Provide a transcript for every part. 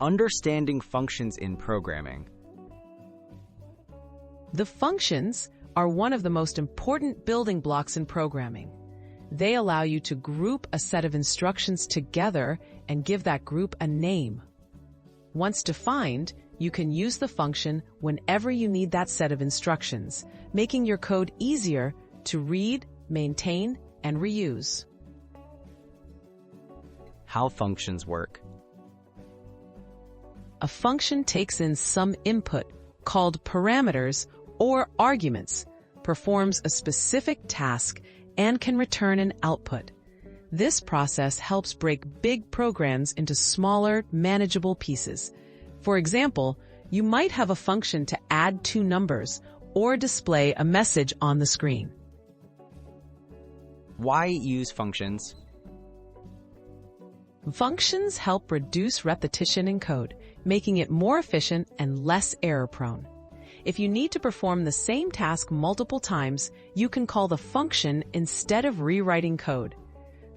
Understanding functions in programming. The functions are one of the most important building blocks in programming. They allow you to group a set of instructions together and give that group a name. Once defined, you can use the function whenever you need that set of instructions, making your code easier to read, maintain, and reuse. How functions work. A function takes in some input, called parameters or arguments, performs a specific task, and can return an output. This process helps break big programs into smaller, manageable pieces. For example, you might have a function to add two numbers or display a message on the screen. Why use functions? Functions help reduce repetition in code, making it more efficient and less error-prone. If you need to perform the same task multiple times, you can call the function instead of rewriting code.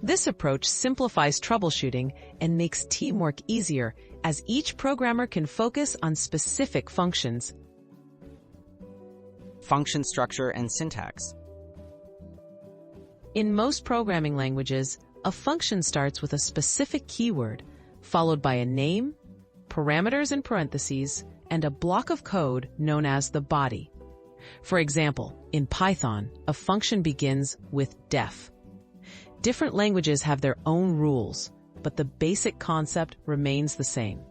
This approach simplifies troubleshooting and makes teamwork easier, as each programmer can focus on specific functions. Function structure and syntax. In most programming languages, a function starts with a specific keyword, followed by a name, parameters in parentheses, and a block of code known as the body. For example, in Python, a function begins with def. Different languages have their own rules, but the basic concept remains the same.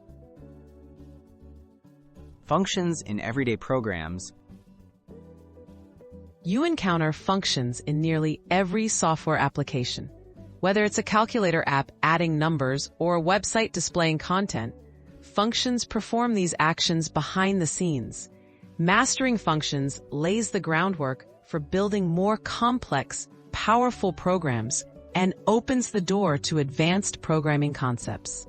Functions in everyday programs. You encounter functions in nearly every software application. Whether it's a calculator app adding numbers or a website displaying content, functions perform these actions behind the scenes. Mastering functions lays the groundwork for building more complex, powerful programs and opens the door to advanced programming concepts.